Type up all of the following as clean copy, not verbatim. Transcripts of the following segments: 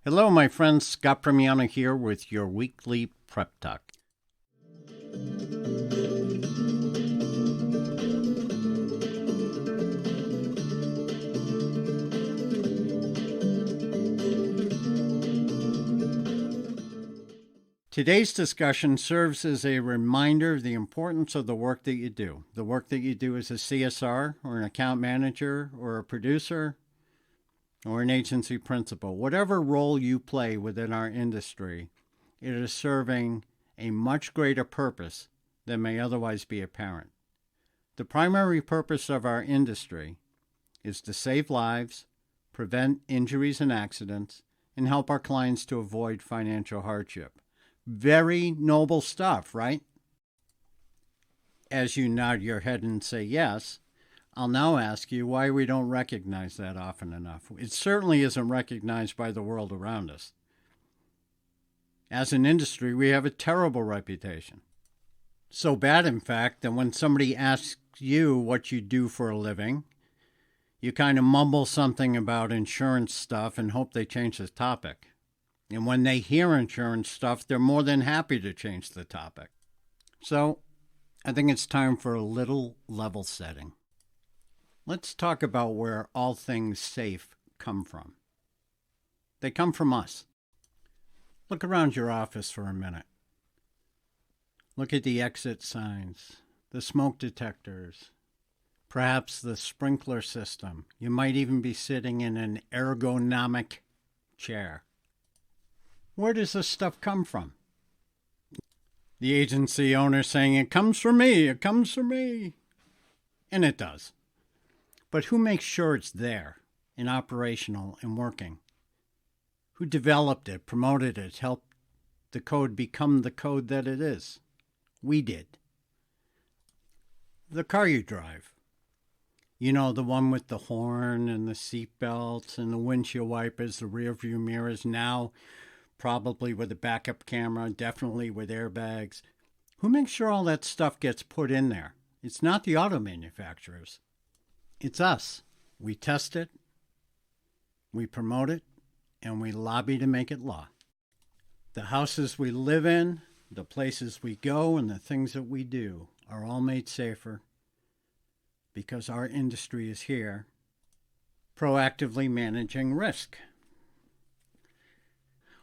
Hello, my friends. Scott Primiano here with your weekly Prep Talk. Today's discussion serves as a reminder of the importance of the work that you do. The work that you do as a CSR or an account manager or a producer or an agency principal. Whatever role you play within our industry, it is serving a much greater purpose than may otherwise be apparent. The primary purpose of our industry is to save lives, prevent injuries and accidents, and help our clients to avoid financial hardship. Very noble stuff, right? As you nod your head and say yes, I'll now ask you why we don't recognize that often enough. It certainly isn't recognized by the world around us. As an industry, we have a terrible reputation. So bad, in fact, that when somebody asks you what you do for a living, you kind of mumble something about insurance stuff and hope they change the topic. And when they hear insurance stuff, they're more than happy to change the topic. So I think it's time for a little level setting. Let's talk about where all things safe come from. They come from us. Look around your office for a minute. Look at the exit signs, the smoke detectors, perhaps the sprinkler system. You might even be sitting in an ergonomic chair. Where does this stuff come from? The agency owner saying, "It comes from me, it comes from me." And it does. But who makes sure it's there and operational and working? Who developed it, promoted it, helped the code become the code that it is? We did. The car you drive. You know, the one with the horn and the seat belts and the windshield wipers, the rear view mirrors, now probably with a backup camera, definitely with airbags. Who makes sure all that stuff gets put in there? It's not the auto manufacturers. It's us. We test it, we promote it, and we lobby to make it law. The houses we live in, the places we go, and the things that we do are all made safer because our industry is here proactively managing risk.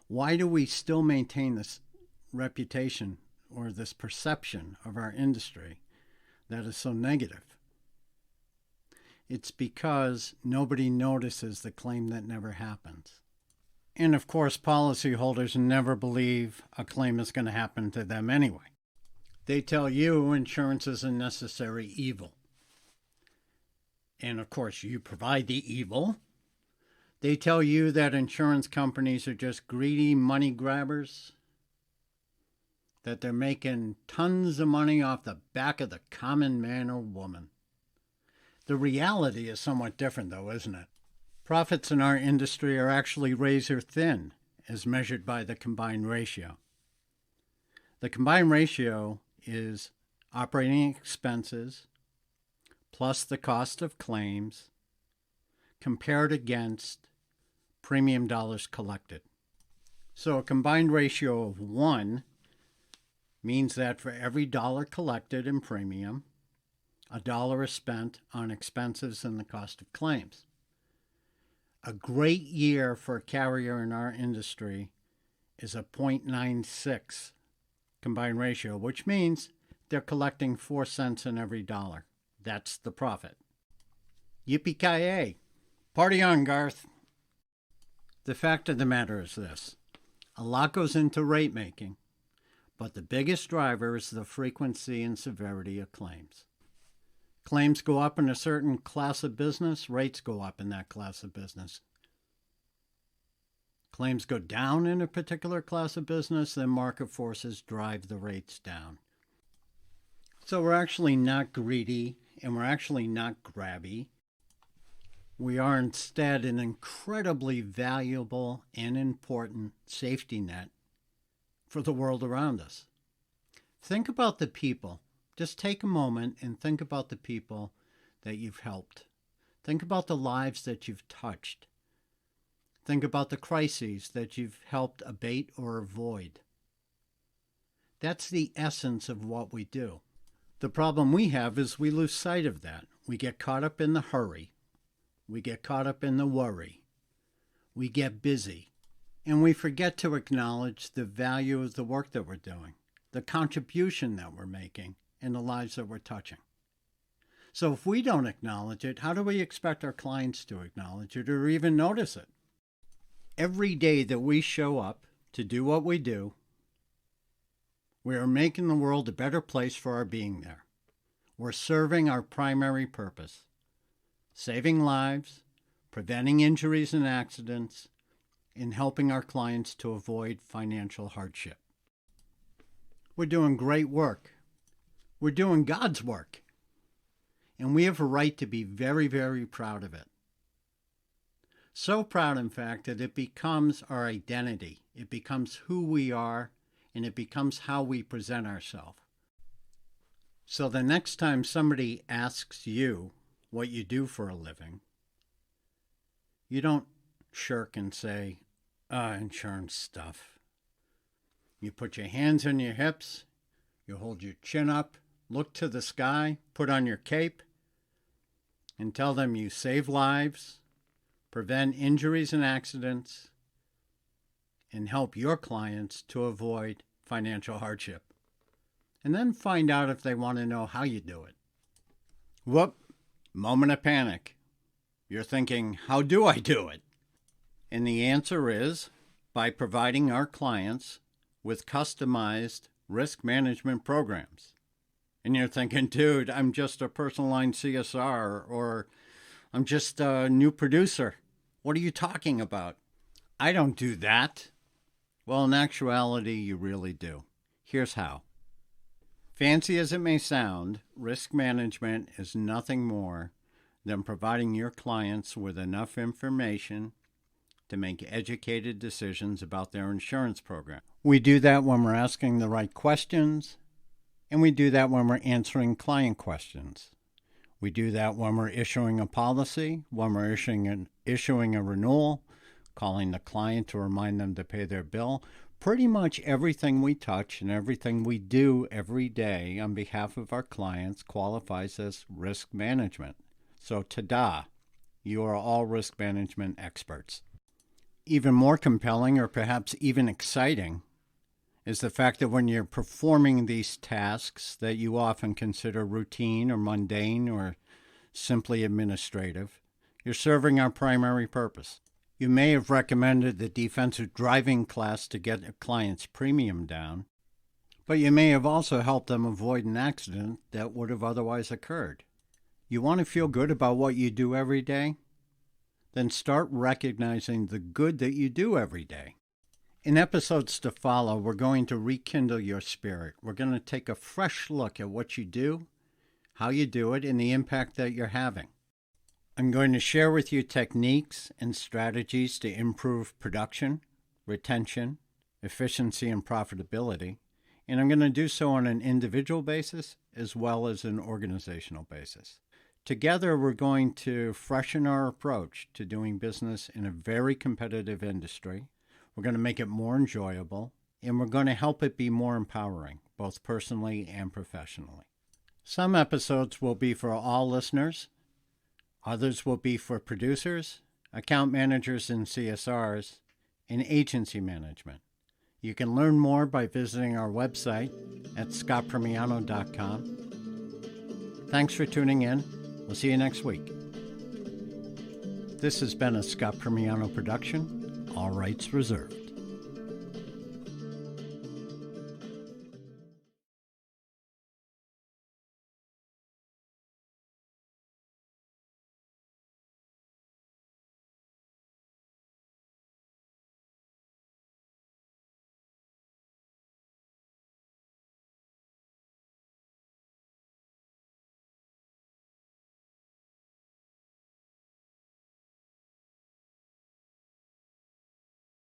Why do we still maintain this reputation or this perception of our industry that is so negative? It's because nobody notices the claim that never happens. And of course, policyholders never believe a claim is going to happen to them anyway. They tell you insurance is a necessary evil. And of course, you provide the evil. They tell you that insurance companies are just greedy money grabbers, that they're making tons of money off the back of the common man or woman. The reality is somewhat different, though, isn't it? Profits in our industry are actually razor thin, as measured by the combined ratio. The combined ratio is operating expenses plus the cost of claims compared against premium dollars collected. So a combined ratio of 1 means that for every dollar collected in premium, $1 is spent on expenses and the cost of claims. A great year for a carrier in our industry is a 0.96 combined ratio, which means they're collecting 4 cents in every dollar. That's the profit. Yippee-ki-yay. Party on, Garth. The fact of the matter is this. A lot goes into rate making, but the biggest driver is the frequency and severity of claims. Claims go up in a certain class of business, rates go up in that class of business. Claims go down in a particular class of business, then market forces drive the rates down. So we're actually not greedy and we're actually not grabby. We are instead an incredibly valuable and important safety net for the world around us. Think about the people. Just take a moment and think about the people that you've helped. Think about the lives that you've touched. Think about the crises that you've helped abate or avoid. That's the essence of what we do. The problem we have is we lose sight of that. We get caught up in the hurry. We get caught up in the worry. We get busy. And we forget to acknowledge the value of the work that we're doing, the contribution that we're making, and the lives that we're touching. So if we don't acknowledge it, how do we expect our clients to acknowledge it or even notice it? Every day that we show up to do what we do, we are making the world a better place for our being there. We're serving our primary purpose, saving lives, preventing injuries and accidents, and helping our clients to avoid financial hardship. We're doing great work. We're doing God's work. And we have a right to be very, very proud of it. So proud, in fact, that it becomes our identity. It becomes who we are, and it becomes how we present ourselves. So the next time somebody asks you what you do for a living, you don't shirk and say, insurance stuff. You put your hands on your hips, you hold your chin up, look to the sky, put on your cape, and tell them you save lives, prevent injuries and accidents, and help your clients to avoid financial hardship. And then find out if they want to know how you do it. Whoop, moment of panic. You're thinking, how do I do it? And the answer is by providing our clients with customized risk management programs. And you're thinking, dude, I'm just a personal line CSR, or I'm just a new producer. What are you talking about? I don't do that. Well, in actuality, you really do. Here's how. Fancy as it may sound, risk management is nothing more than providing your clients with enough information to make educated decisions about their insurance program. We do that when we're asking the right questions, and we do that when we're answering client questions. We do that when we're issuing a policy, when we're issuing a renewal, calling the client to remind them to pay their bill. Pretty much everything we touch and everything we do every day on behalf of our clients qualifies as risk management. So ta-da, you are all risk management experts. Even more compelling, or perhaps even exciting, is the fact that when you're performing these tasks that you often consider routine or mundane or simply administrative, you're serving our primary purpose. You may have recommended the defensive driving class to get a client's premium down, but you may have also helped them avoid an accident that would have otherwise occurred. You want to feel good about what you do every day? Then start recognizing the good that you do every day. In episodes to follow, we're going to rekindle your spirit. We're going to take a fresh look at what you do, how you do it, and the impact that you're having. I'm going to share with you techniques and strategies to improve production, retention, efficiency, and profitability. And I'm going to do so on an individual basis as well as an organizational basis. Together, we're going to freshen our approach to doing business in a very competitive industry. We're going to make it more enjoyable, and we're going to help it be more empowering, both personally and professionally. Some episodes will be for all listeners. Others will be for producers, account managers and CSRs, and agency management. You can learn more by visiting our website at scottprimiano.com. Thanks for tuning in. We'll see you next week. This has been a Scott Primiano production. All rights reserved.